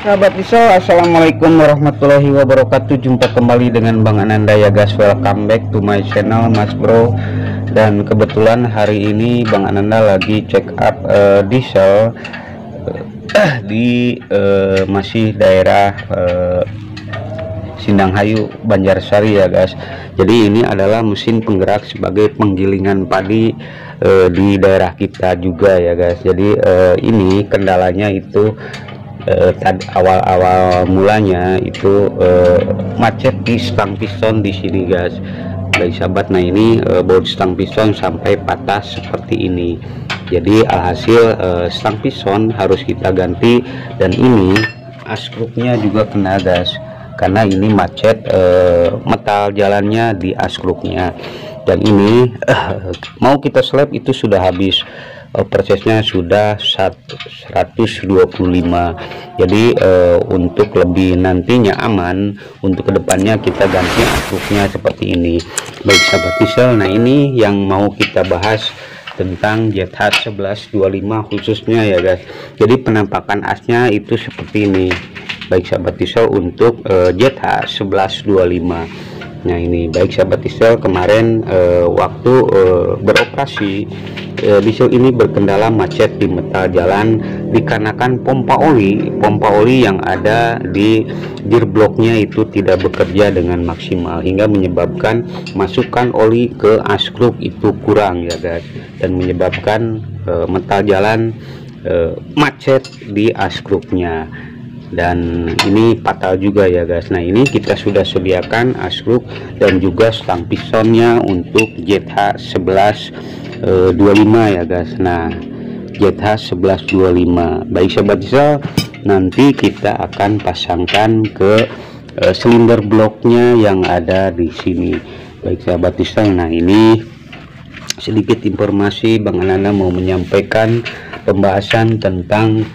Sahabat pisau, assalamualaikum warahmatullahi wabarakatuh. Jumpa kembali dengan Bang Ananda ya guys. Welcome back to my channel Mas Bro. Dan kebetulan hari ini Bang Ananda lagi check up diesel di masih daerah Sindanghayu, Banjarsari ya guys. Jadi ini adalah mesin penggerak sebagai penggilingan padi di daerah kita juga ya guys. Jadi ini kendalanya itu awal-awal mulanya itu macet di stang piston di sini guys. Baik sahabat, nah ini baut stang piston sampai patah seperti ini. Jadi alhasil stang piston harus kita ganti, dan ini askrupnya juga kena guys, karena ini macet metal jalannya di askrupnya. Dan ini mau kita slap itu sudah habis, prosesnya sudah 125. Jadi untuk lebih nantinya aman, untuk kedepannya kita ganti askrupnya seperti ini. Baik sahabat diesel, nah ini yang mau kita bahas tentang ZH 1125 khususnya ya guys. Jadi penampakan asnya itu seperti ini. Baik sahabat diesel, untuk ZH 1125. Nah ini baik sahabat diesel, kemarin waktu beroperasi diesel ini berkendala macet di metal jalan dikarenakan pompa oli yang ada di gearboxnya itu tidak bekerja dengan maksimal, hingga menyebabkan masukan oli ke askrup itu kurang ya guys, dan menyebabkan metal jalan macet di askrupnya. Dan ini fatal juga ya guys. Nah ini kita sudah sediakan askrup dan juga stang pistonnya untuk ZH 1125 ya guys. Nah ZH 1125, baik sahabat diesel, nanti kita akan pasangkan ke silinder bloknya yang ada di sini. Baik sahabat diesel, nah ini sedikit informasi Bang Ananda mau menyampaikan pembahasan tentang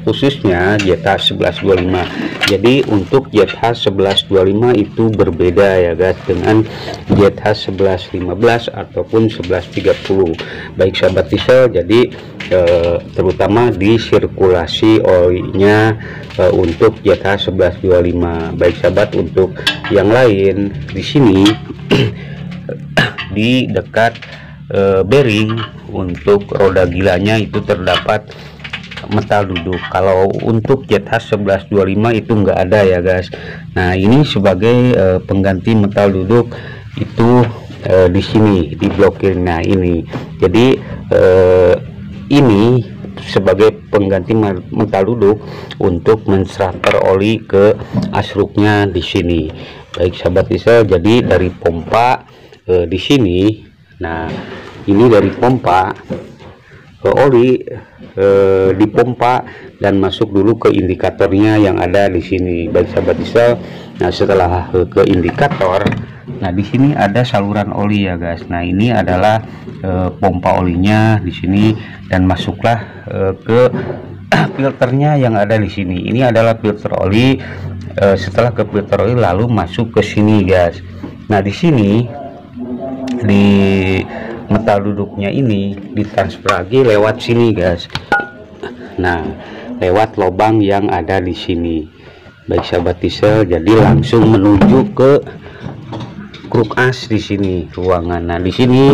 khususnya ZH 1125. Jadi untuk ZH 1125 itu berbeda ya guys dengan ZH 1115 ataupun 1130. Baik sahabat diesel, jadi terutama di sirkulasi olinya untuk ZH 1125. Baik sahabat, untuk yang lain di sini di dekat bearing untuk roda gilanya itu terdapat metal duduk. Kalau untuk ZH 1125 itu enggak ada ya guys. Nah ini sebagai pengganti metal duduk itu di sini diblokir. Nah ini jadi ini sebagai pengganti metal duduk untuk menstraper oli ke asruknya di sini. Baik sahabat diesel, jadi dari pompa di sini. Nah ini dari pompa ke oli dipompa dan masuk dulu ke indikatornya yang ada di sini. Baik sahabat diesel, nah setelah ke indikator, nah di sini ada saluran oli ya guys. Nah ini adalah pompa olinya di sini, dan masuklah ke filternya yang ada di sini. Ini adalah filter oli. Setelah ke filter oli lalu masuk ke sini guys. Nah di sini di metal duduknya ini ditransfer lagi lewat sini guys. Nah lewat lubang yang ada di sini. Baik sahabat diesel, jadi langsung menuju ke kruk as di sini ruangan. Nah di sini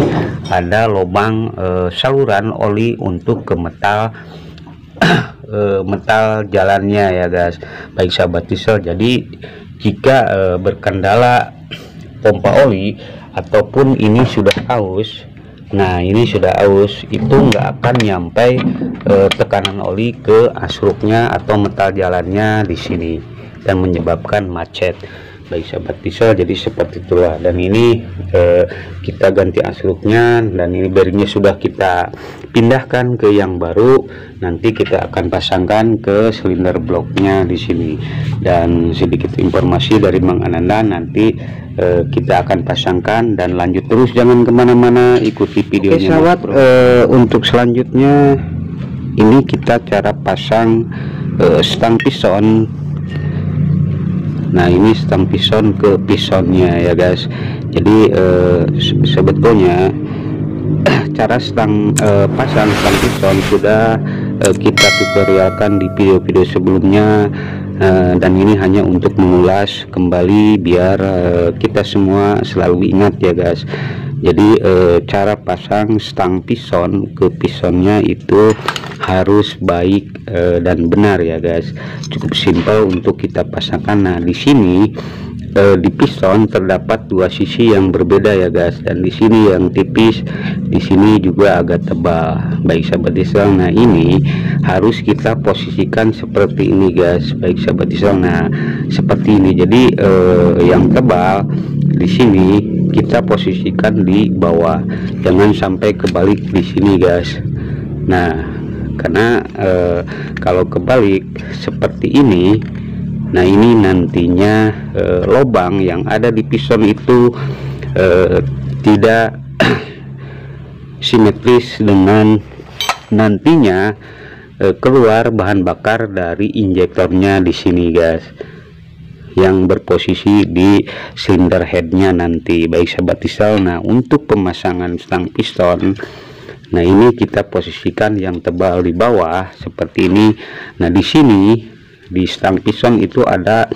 ada lubang saluran oli untuk ke metal metal jalannya ya guys. Baik sahabat diesel, jadi jika berkendala pompa oli ataupun ini sudah aus, nah ini sudah aus, itu nggak akan nyampai tekanan oli ke asruknya atau metal jalannya di sini dan menyebabkan macet. Baik sahabat diesel, jadi seperti itulah. Dan ini kita ganti asruknya, dan ini bearingnya sudah kita pindahkan ke yang baru. Nanti kita akan pasangkan ke silinder bloknya di sini. Dan sedikit informasi dari Bang Ananda, nanti kita akan pasangkan dan lanjut terus. Jangan kemana-mana, ikuti videonya. Oke sahabat, untuk selanjutnya ini kita cara pasang stang piston. Nah ini stang piston ke pistonnya ya guys. Jadi sebetulnya cara pasang stang piston sudah kita tutorialkan di video-video sebelumnya, dan ini hanya untuk mengulas kembali biar kita semua selalu ingat ya guys. Jadi cara pasang stang pison ke pisonnya itu harus baik dan benar ya guys. Cukup simpel untuk kita pasangkan. Nah di sini di piston terdapat dua sisi yang berbeda ya guys, dan di sini yang tipis, di sini juga agak tebal. Baik sahabat diesel, nah ini harus kita posisikan seperti ini guys. Baik sahabat diesel, nah seperti ini. Jadi yang tebal di sini kita posisikan di bawah, jangan sampai kebalik di sini guys. Nah karena kalau kebalik seperti ini, nah ini nantinya lubang yang ada di piston itu tidak simetris dengan nantinya keluar bahan bakar dari injektornya di sini guys, yang berposisi di silinder headnya nanti. Baik sahabat diesel, nah untuk pemasangan stang piston, nah ini kita posisikan yang tebal di bawah seperti ini. Nah di sini di stang piston itu ada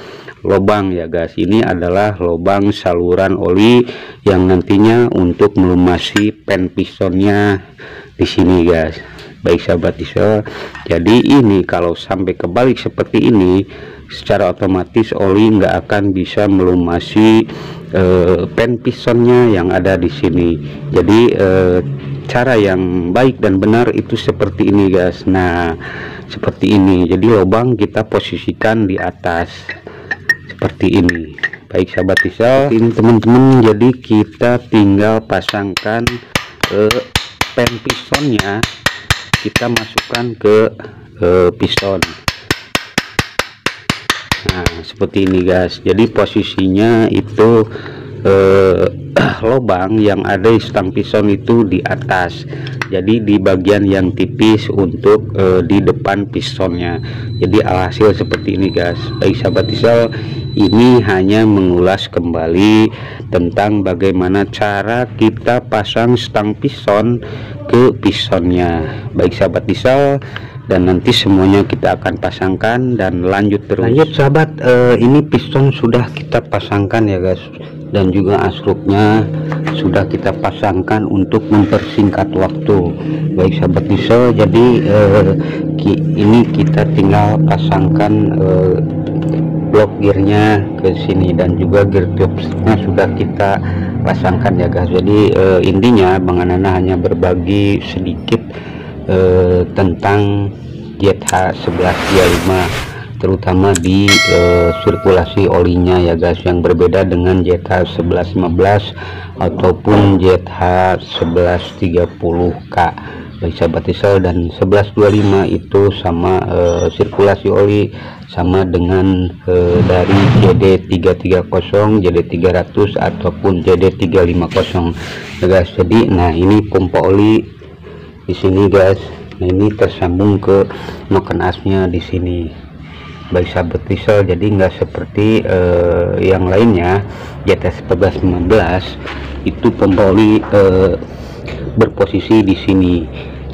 lubang ya guys. Ini adalah lubang saluran oli yang nantinya untuk melumasi pen pistonnya di sini guys. Baik sahabat diesel, jadi ini kalau sampai kebalik seperti ini, secara otomatis oli nggak akan bisa melumasi pen pistonnya yang ada di sini. Jadi cara yang baik dan benar itu seperti ini guys. Nah seperti ini, jadi lubang kita posisikan di atas seperti ini. Baik sahabat diesel, ini teman-teman, jadi kita tinggal pasangkan pen pistonnya, kita masukkan ke piston. Nah seperti ini guys, jadi posisinya itu lubang yang ada di stang piston itu di atas, jadi di bagian yang tipis untuk di depan pistonnya. Jadi alhasil seperti ini guys. Baik sahabat diesel, ini hanya mengulas kembali tentang bagaimana cara kita pasang stang piston ke pistonnya. Baik sahabat diesel, dan nanti semuanya kita akan pasangkan dan lanjut terus. Lanjut sahabat, ini piston sudah kita pasangkan ya guys, dan juga asrupnya sudah kita pasangkan untuk mempersingkat waktu. Baik sahabat diesel, jadi ini kita tinggal pasangkan blok gearnya ke sini, dan juga gear tubesnya sudah kita pasangkan ya guys. Jadi intinya Bang Anana hanya berbagi sedikit tentang ZH1125, terutama di sirkulasi olinya ya guys, yang berbeda dengan ZH1115 ataupun ZH1130K. Baik sahabat diesel, dan 1125 itu sama sirkulasi oli sama dengan dari JD330, JD300 ataupun JD350 ya guys. Jadi nah ini pompa oli di sini guys. Nah ini tersambung ke noken asnya di sini. Baik sahabat diesel, jadi nggak seperti yang lainnya. ZH1115 itu pompa oli berposisi di sini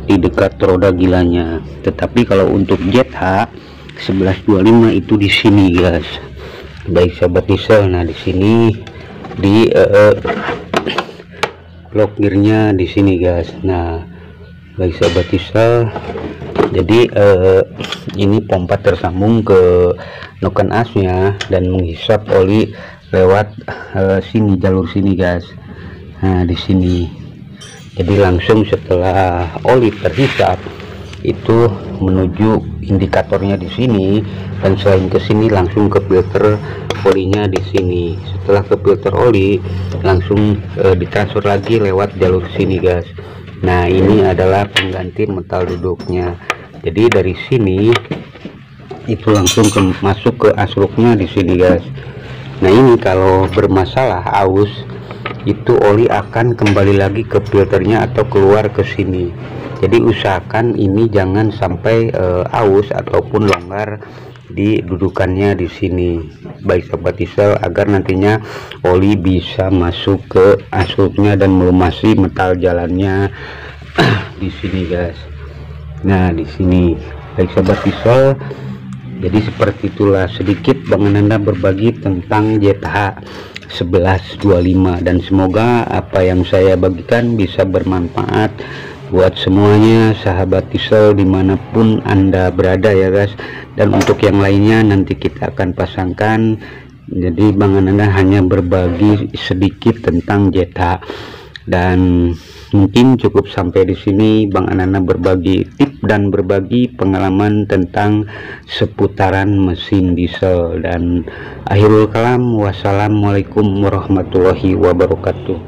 di dekat roda gilanya, tetapi kalau untuk ZH1125 itu di sini guys. Baik sahabat diesel, nah di sini di blok gearnya di sini guys. Nah baik sahabat diesel, jadi ini pompa tersambung ke noken asnya dan menghisap oli lewat sini, jalur sini guys. Nah di sini, jadi langsung setelah oli terhisap itu menuju indikatornya di sini, dan selain ke sini langsung ke filter olinya di sini. Setelah ke filter oli langsung ditransfer lagi lewat jalur sini guys. Nah ini adalah pengganti metal duduknya. Jadi dari sini itu langsung masuk ke asrupnya di sini guys. Nah ini kalau bermasalah aus, itu oli akan kembali lagi ke filternya atau keluar ke sini. Jadi usahakan ini jangan sampai aus ataupun longgar di dudukannya di sini. Baik sahabat diesel, agar nantinya oli bisa masuk ke asrupnya dan melumasi metal jalannya di sini guys. Nah, di sini baik sahabat pisau, jadi seperti itulah sedikit Bang Ananda berbagi tentang ZH 1125, dan semoga apa yang saya bagikan bisa bermanfaat buat semuanya sahabat pisau dimanapun Anda berada ya guys. Dan untuk yang lainnya nanti kita akan pasangkan. Jadi Bang Ananda hanya berbagi sedikit tentang ZH, dan mungkin cukup sampai di sini. Bang Ananda berbagi tip dan berbagi pengalaman tentang seputaran mesin diesel. Dan akhirul kalam, wassalamualaikum warahmatullahi wabarakatuh.